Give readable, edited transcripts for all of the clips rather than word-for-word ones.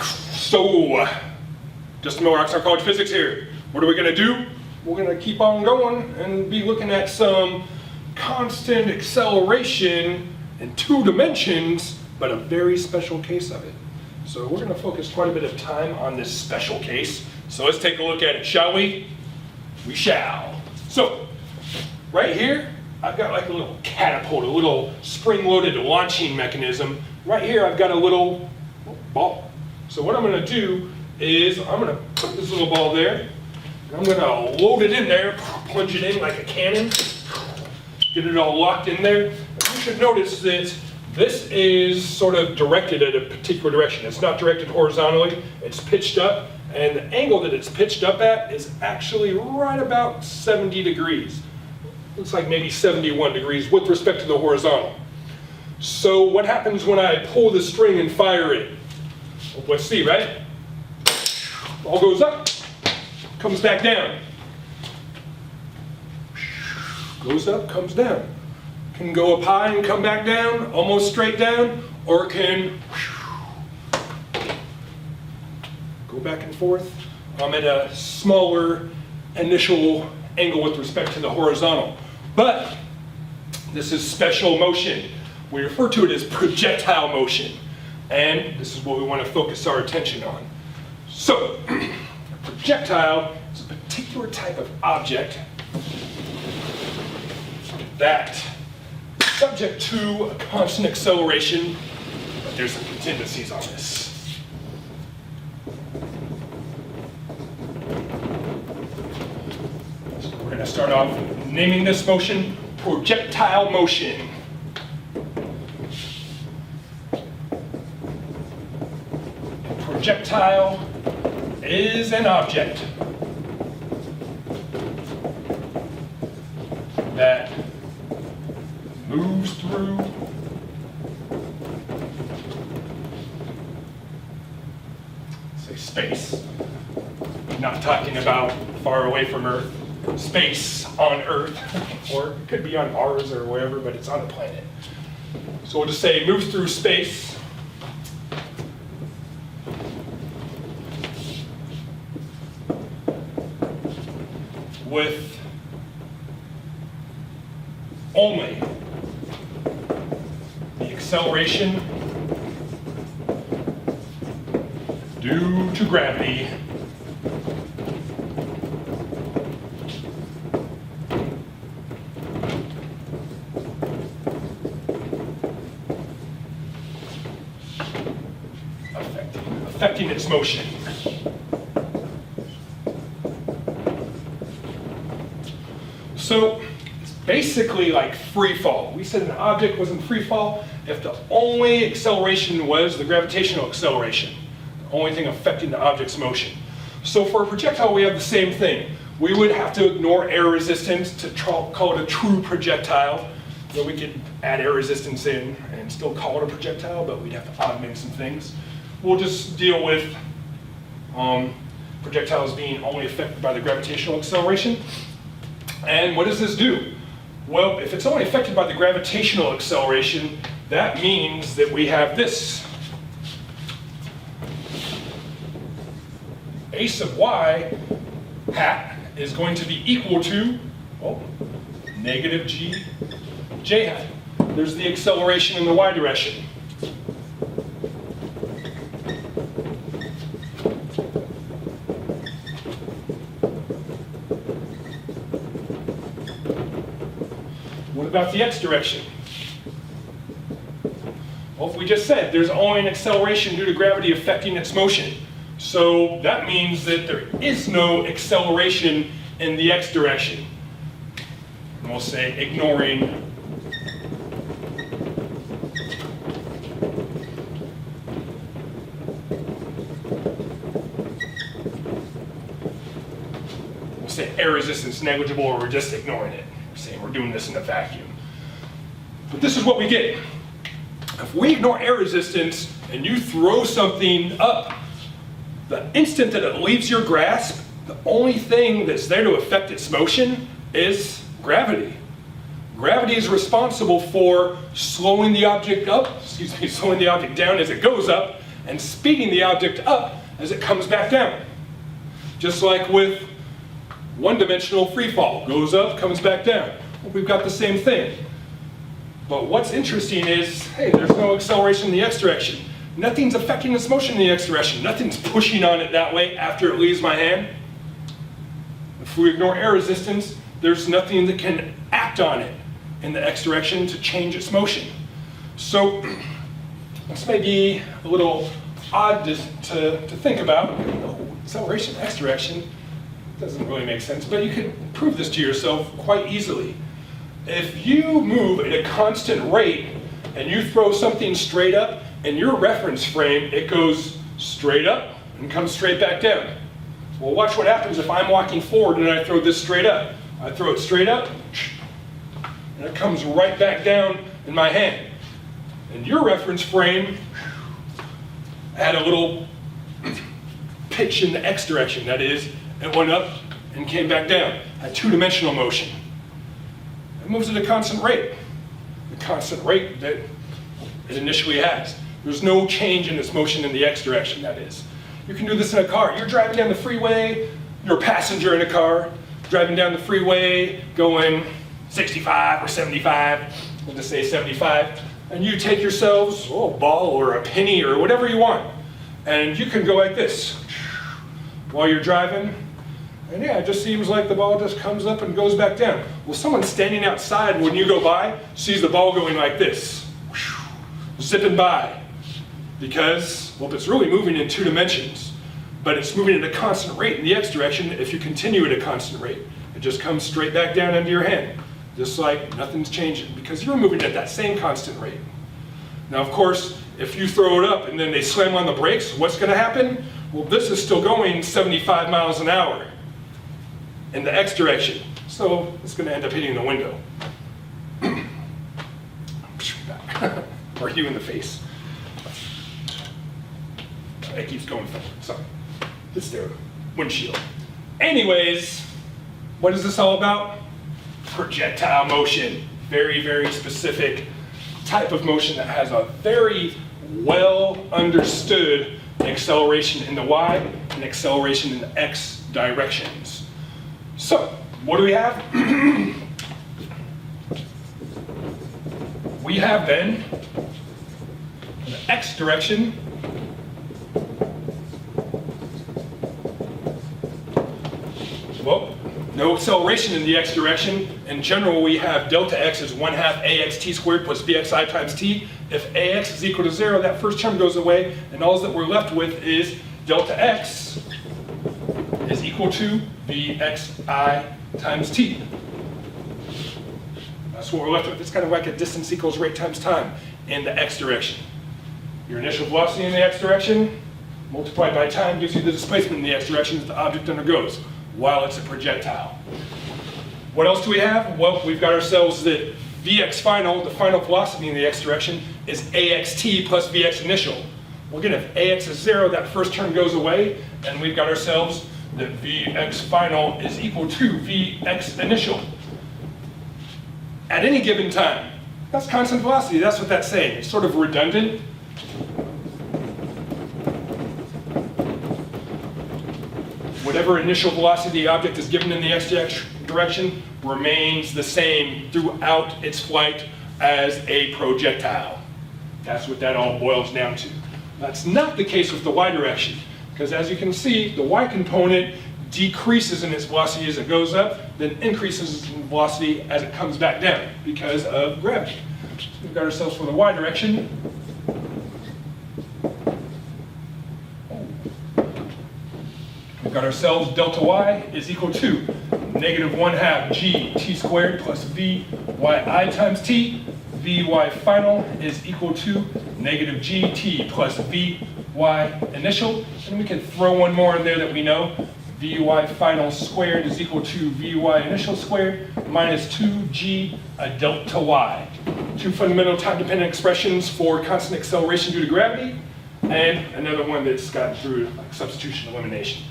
So, just more Oxnard College Physics here. What are we going to do? We're going to keep on going and be looking at some constant acceleration in 2 dimensions, but a very special case of it. So we're going to focus quite a bit of time on this special case. So let's take a look at it, shall we? We shall. So, right here, I've got like a little catapult, a little spring-loaded launching mechanism. Right here, I've got a little ball. So what I'm going to do is I'm going to put this little ball there, and I'm going to load it in there, plunge it in like a cannon, get it all locked in there. And you should notice that this is sort of directed at a particular direction. It's not directed horizontally, it's pitched up, and the angle that it's pitched up at is actually right about 70 degrees. Looks like maybe 71 degrees with respect to the horizontal. So what happens when I pull the string and fire it? Well, let's see, right? Ball goes up, comes back down. Goes up, comes down. Can go up high and come back down, almost straight down, or can go back and forth at a smaller initial angle with respect to the horizontal. But this is special motion. We refer to it as projectile motion. And this is what we want to focus our attention on. So, a projectile is a particular type of object that is subject to a constant acceleration, but there's some contingencies on this. So we're going to start off naming this motion projectile motion. A projectile is an object that moves through say space. Not talking about far away from Earth, space on Earth, or it could be on Mars or wherever, but it's on a planet. So we'll just say moves through space with only the acceleration due to gravity affecting its motion. So it's basically like free fall. We said an object was in free fall if the only acceleration was the gravitational acceleration, the only thing affecting the object's motion. So for a projectile, we have the same thing. We would have to ignore air resistance to call it a true projectile. So we could add air resistance in and still call it a projectile, but we'd have to augment some things. We'll just deal with projectiles being only affected by the gravitational acceleration. And what does this do? Well, if it's only affected by the gravitational acceleration, that means that we have this. Ace of y hat is going to be equal to, well, negative g j hat. There's the acceleration in the y direction. What about the x direction? Well, if we just said there's only an acceleration due to gravity affecting its motion, so that means that there is no acceleration in the x direction. And we'll say ignoring say air resistance negligible, or we're just ignoring it. We're saying we're doing this in a vacuum. But this is what we get. If we ignore air resistance and you throw something up, the instant that it leaves your grasp, the only thing that's there to affect its motion is gravity. Gravity is responsible for slowing the object up, slowing the object down as it goes up, and speeding the object up as it comes back down. Just like with one-dimensional free fall, goes up, comes back down. Well, we've got the same thing. But what's interesting is, hey, there's no acceleration in the x direction. Nothing's affecting its motion in the x direction. Nothing's pushing on it that way after it leaves my hand. If we ignore air resistance, there's nothing that can act on it in the x direction to change its motion. So this may be a little odd to think about. Acceleration in the x direction doesn't really make sense, but you can prove this to yourself quite easily. If you move at a constant rate and you throw something straight up, in your reference frame, it goes straight up and comes straight back down. Well, watch what happens if I'm walking forward and I throw this straight up. I throw it straight up, and it comes right back down in my hand. And your reference frame had a little pitch in the x direction. That is, it went up and came back down. Had two-dimensional motion. It moves at a constant rate. The constant rate that it initially has. There's no change in its motion in the x direction, that is. You can do this in a car. You're driving down the freeway, you're a passenger in a car, driving down the freeway, going 65 or 75, we'll just say 75, and you take yourselves a ball or a penny or whatever you want, and you can go like this while you're driving, and yeah, it just seems like the ball just comes up and goes back down. Well, someone standing outside when you go by sees the ball going like this, zipping by, because, well, it's really moving in two dimensions, but it's moving at a constant rate in the x direction. If you continue at a constant rate, it just comes straight back down into your hand, just like nothing's changing, because you're moving at that same constant rate. Now, of course, if you throw it up and then they slam on the brakes, what's going to happen? Well, this is still going 75 miles an hour in the x direction, so it's going to end up hitting the window. Or you in the face. It keeps going forward. Sorry. It's their windshield. Anyways, what is this all about? Projectile motion. Very, very specific type of motion that has a very well understood acceleration in the y and acceleration in the x directions. So, what do we have? We have then in the x direction, well, no acceleration in the x direction. In general, we have delta x is 1/2 ax t squared plus bxi times t. If ax is equal to 0, that first term goes away, and all that we're left with is delta x is equal to bxi times t. That's what we're left with. It's kind of like a distance equals rate times time in the x direction. Your initial velocity in the x direction multiplied by time gives you the displacement in the x direction that the object undergoes while it's a projectile. What else do we have? Well, we've got ourselves that Vx final, the final velocity in the x direction, is axt plus Vx initial. Well, again, if ax is 0, that first term goes away, and we've got ourselves that Vx final is equal to Vx initial at any given time. That's constant velocity. That's what that's saying. It's sort of redundant. Whatever initial velocity the object is given in the x direction remains the same throughout its flight as a projectile. That's what that all boils down to. That's not the case with the y direction, because as you can see, the y component decreases in its velocity as it goes up, then increases in velocity as it comes back down because of gravity. We've got ourselves for the y direction. We've got ourselves delta y is equal to -1/2 g t squared plus vyi times t. Vy final is equal to -gt plus vy initial. And we can throw one more in there that we know. Vy final squared is equal to Vy initial squared minus 2g delta y. Two fundamental time-dependent expressions for constant acceleration due to gravity, and another one that's gotten through like substitution elimination.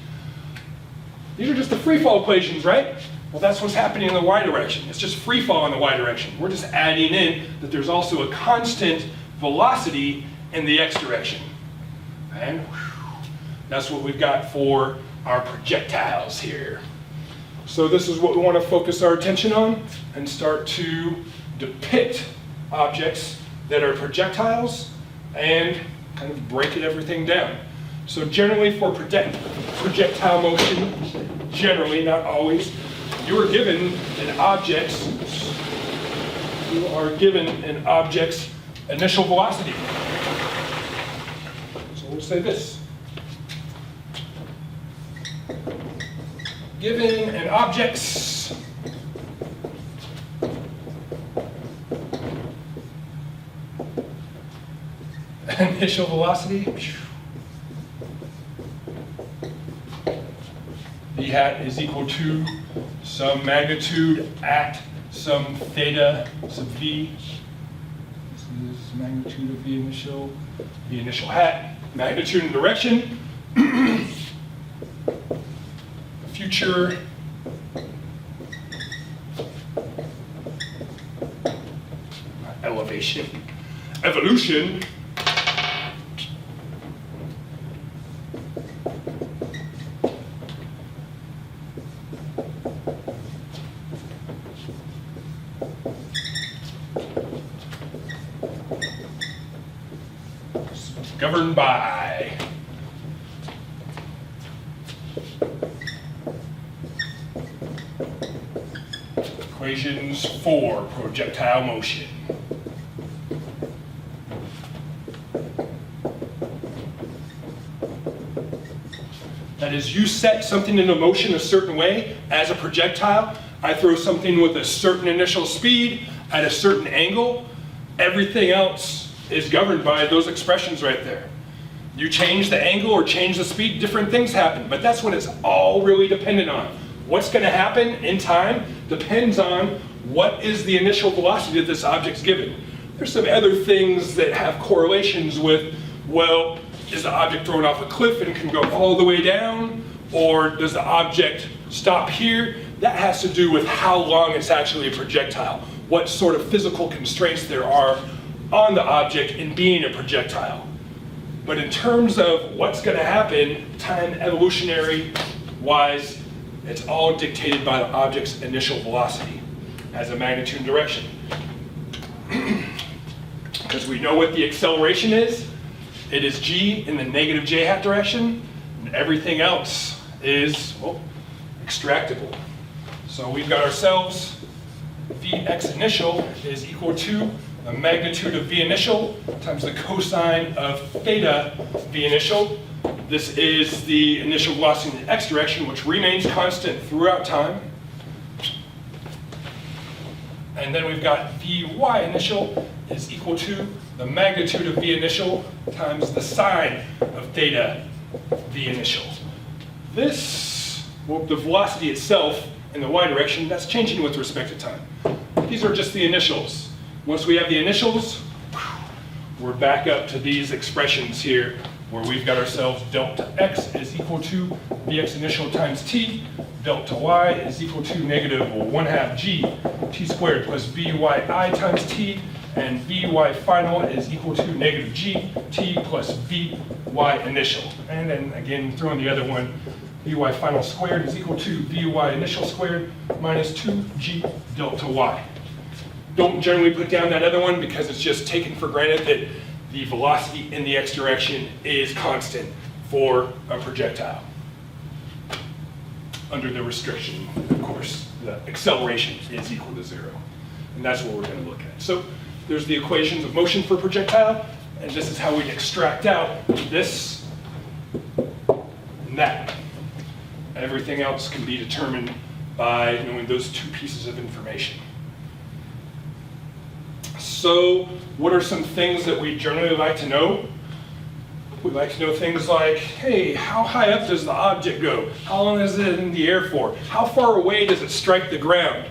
These are just the free fall equations, right? Well, that's what's happening in the y direction. It's just free fall in the y direction. We're just adding in that there's also a constant velocity in the x direction. And that's what we've got for our projectiles here. So this is what we want to focus our attention on and start to depict objects that are projectiles and kind of break everything down. So generally for projectile motion, generally, not always, you are given an object's initial velocity. So we'll say this. Given an object's initial velocity, v hat is equal to some magnitude at some theta sub v. This is magnitude of the initial hat, magnitude and direction. Future evolution, governed by equations for projectile motion. That is, you set something into motion a certain way as a projectile. I throw something with a certain initial speed at a certain angle. Everything else is governed by those expressions right there. You change the angle or change the speed, different things happen, but that's what it's all really dependent on. What's going to happen in time depends on what is the initial velocity that this object's given. There's some other things that have correlations with, well, is the object thrown off a cliff and can go all the way down, or does the object stop here? That has to do with how long it's actually a projectile, what sort of physical constraints there are on the object in being a projectile. But in terms of what's going to happen, time evolutionary wise, it's all dictated by the object's initial velocity as a magnitude and direction. Because we know what the acceleration is. It is g in the negative j hat direction, and everything else is, well, extractable. So we've got ourselves Vx initial is equal to the magnitude of V initial times the cosine of theta V initial. This is the initial velocity in the x direction, which remains constant throughout time. And then we've got Vy initial is equal to the magnitude of V initial times the sine of theta V initial. This, well, the velocity itself in the y direction, that's changing with respect to time. These are just the initials. Once we have the initials, we're back up to these expressions here where we've got ourselves delta x is equal to Vx initial times t, delta y is equal to negative 1/2 g t squared plus Vyi times t, and Vy final is equal to negative g t plus Vy initial. And then again, throwing the other one, Vy final squared is equal to Vy initial squared minus 2g delta y. Don't generally put down that other one because it's just taken for granted that the velocity in the x direction is constant for a projectile. Under the restriction, of course, the acceleration is equal to 0. And that's what we're going to look at. So there's the equations of motion for projectile, and this is how we extract out this and that. Everything else can be determined by knowing those two pieces of information. So what are some things that we generally like to know? We like to know things like, hey, how high up does the object go? How long is it in the air for? How far away does it strike the ground?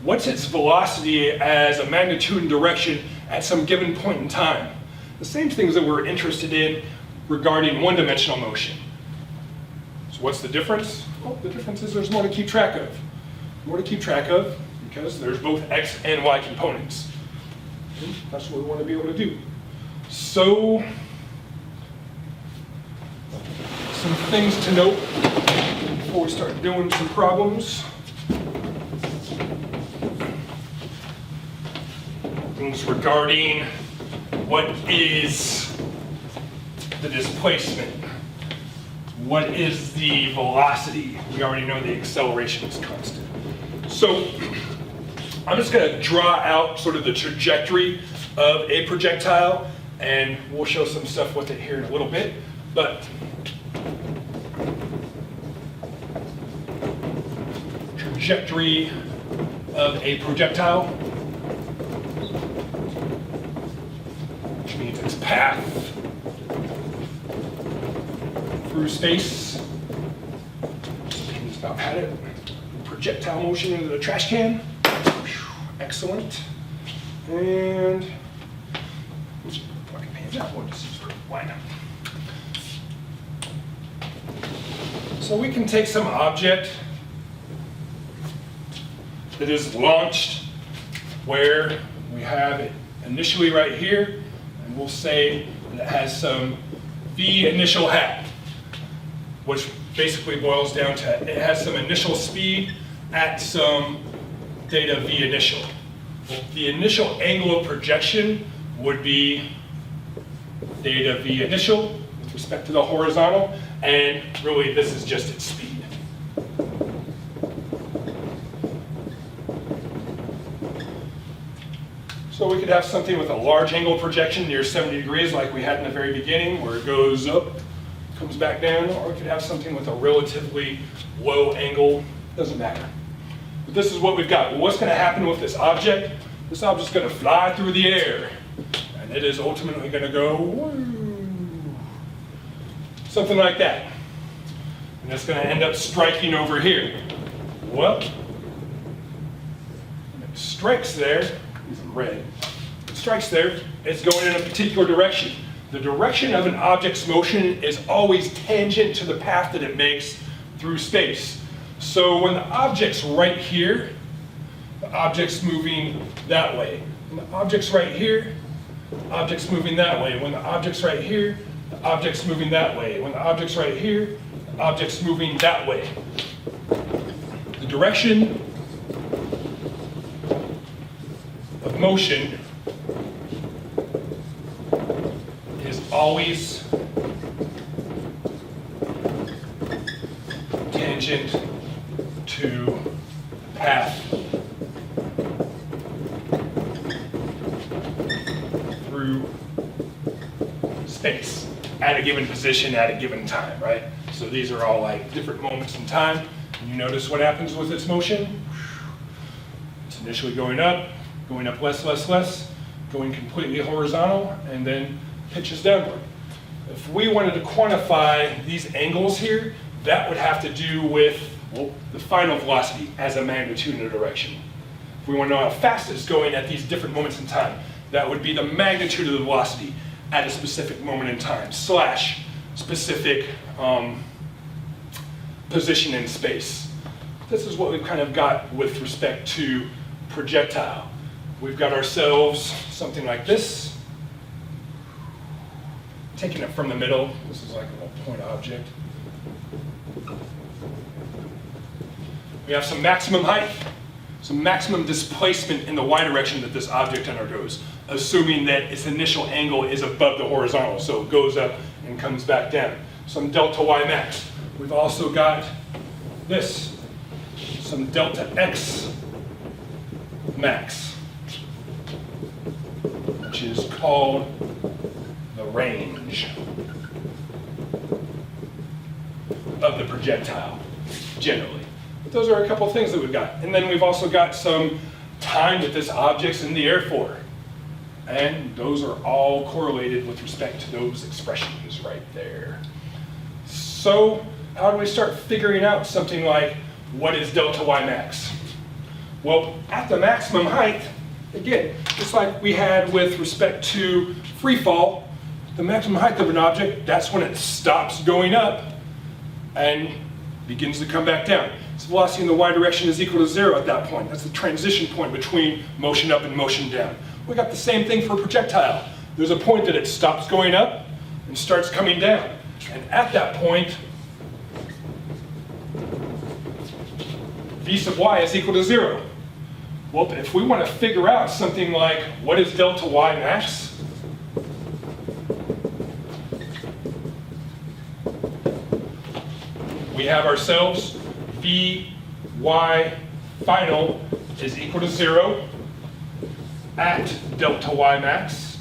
What's its velocity as a magnitude and direction at some given point in time? The same things that we're interested in regarding one-dimensional motion. So what's the difference? Well, the difference is there's more to keep track of. More to keep track of because there's both x and y components. And that's what we want to be able to do. So some things to note before we start doing some problems. Things regarding what is the displacement, what is the velocity. We already know the acceleration is constant. So I'm just going to draw out sort of the trajectory of a projectile, and we'll show some stuff with it here in a little bit. But trajectory of a projectile, which means its path through space. Just about had it. Projectile motion into the trash can. Excellent. And fucking pans out. We'll just use a line. So we can take some object that is launched where we have it initially right here, and we'll say that it has some v initial hat, which basically boils down to it has some initial speed at some theta v initial. Well, the initial angle of projection would be theta v initial with respect to the horizontal, and really this is just its speed. So we could have something with a large angle projection near 70 degrees like we had in the very beginning, where it goes up, comes back down, or we could have something with a relatively low angle, doesn't matter. But this is what we've got. Well, what's going to happen with this object? This object's going to fly through the air, and it is ultimately going to go woo, something like that. And it's going to end up striking over here. Well, when it strikes there, these are red, it strikes there, it's going in a particular direction. The direction of an object's motion is always tangent to the path that it makes through space. So when the object's right here, the object's moving that way. When the object's right here, the object's moving that way. When the object's right here, the object's moving that way. When the object's right here, the object's moving that way. The direction of motion is always tangent to the path through space at a given position at a given time, right? So these are all like different moments in time. You notice what happens with its motion. It's initially going up less, less, less, going completely horizontal, and then pitches downward. If we wanted to quantify these angles here, that would have to do with, well, the final velocity as a magnitude in a direction. If we want to know how fast it's going at these different moments in time, that would be the magnitude of the velocity at a specific moment in time, slash specific position in space. This is what we've kind of got with respect to projectile. We've got ourselves something like this. Taking it from the middle, this is like a little point object. We have some maximum height, some maximum displacement in the y direction that this object undergoes, assuming that its initial angle is above the horizontal, so it goes up and comes back down. Some delta y max. We've also got this, some delta x max, which is called the range of the projectile, generally. But those are a couple of things that we've got. And then we've also got some time that this object's in the air for. And those are all correlated with respect to those expressions right there. So how do we start figuring out something like, what is delta y max? Well, at the maximum height, again, just like we had with respect to free fall, the maximum height of an object, that's when it stops going up and begins to come back down. Its velocity in the y direction is equal to 0 at that point. That's the transition point between motion up and motion down. We got the same thing for a projectile. There's a point that it stops going up and starts coming down. And at that point, v sub y is equal to 0. Well, if we want to figure out something like what is delta y max, we have ourselves Vy final is equal to 0 at delta y max.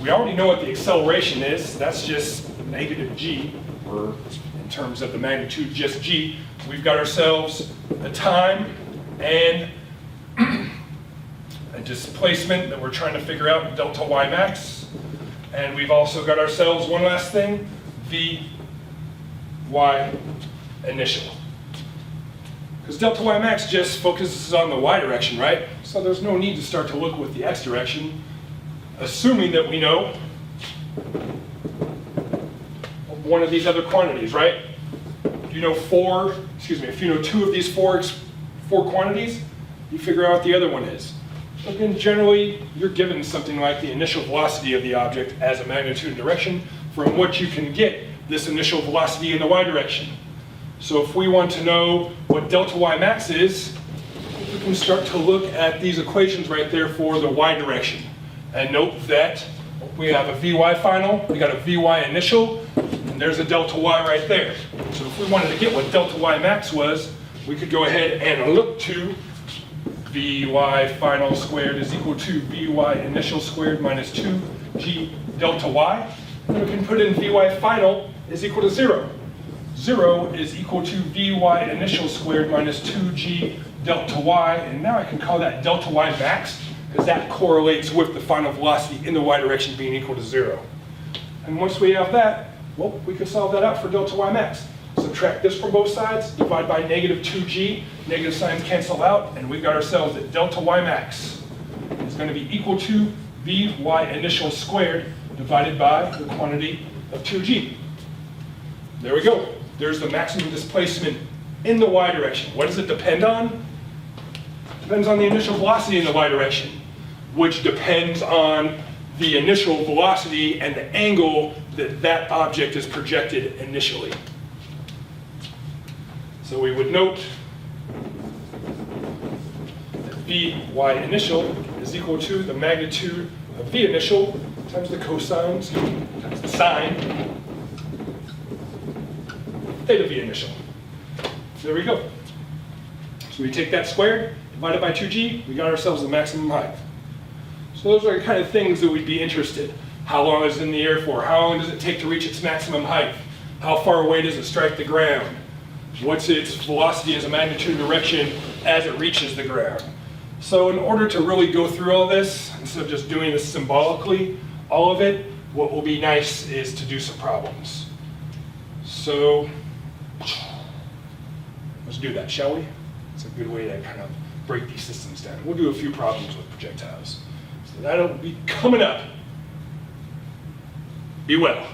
We already know what the acceleration is. That's just negative g, or in terms of the magnitude, just g. We've got ourselves a time and a displacement that we're trying to figure out, delta y max. And we've also got ourselves one last thing, Vy initial. Because delta y max just focuses on the y direction, right? So there's no need to start to look with the x direction, assuming that we know one of these other quantities, right? If you know if you know two of these four quantities, you figure out what the other one is. Again, generally, you're given something like the initial velocity of the object as a magnitude and direction from what you can get this initial velocity in the y direction. So if we want to know what delta y max is, we can start to look at these equations right there for the y direction. And note that we have a Vy final, we got a Vy initial, and there's a delta y right there. So if we wanted to get what delta y max was, we could go ahead and look to Vy final squared is equal to Vy initial squared minus 2g delta y. And we can put in Vy final is equal to 0. 0 is equal to Vy initial squared minus 2g delta y, and now I can call that delta y max, because that correlates with the final velocity in the y direction being equal to 0. And once we have that, well, we can solve that out for delta y max. Subtract this from both sides, divide by negative 2g, negative signs cancel out, and we've got ourselves that delta y max is going to be equal to Vy initial squared divided by the quantity of 2g. There we go. There's the maximum displacement in the y direction. What does it depend on? It depends on the initial velocity in the y direction, which depends on the initial velocity and the angle that that object is projected initially. So we would note that Vy initial is equal to the magnitude of V initial times the cosine, times the sine, theta V initial. There we go. So we take that squared, divided by 2g, we got ourselves the maximum height. So those are the kind of things that we'd be interested. How long is it in the air for? How long does it take to reach its maximum height? How far away does it strike the ground? What's its velocity as a magnitude and direction as it reaches the ground? So in order to really go through all this, instead of just doing this symbolically, all of it, what will be nice is to do some problems. So let's do that, shall we? It's a good way to kind of break these systems down. We'll do a few problems with projectiles. So that'll be coming up. Be well.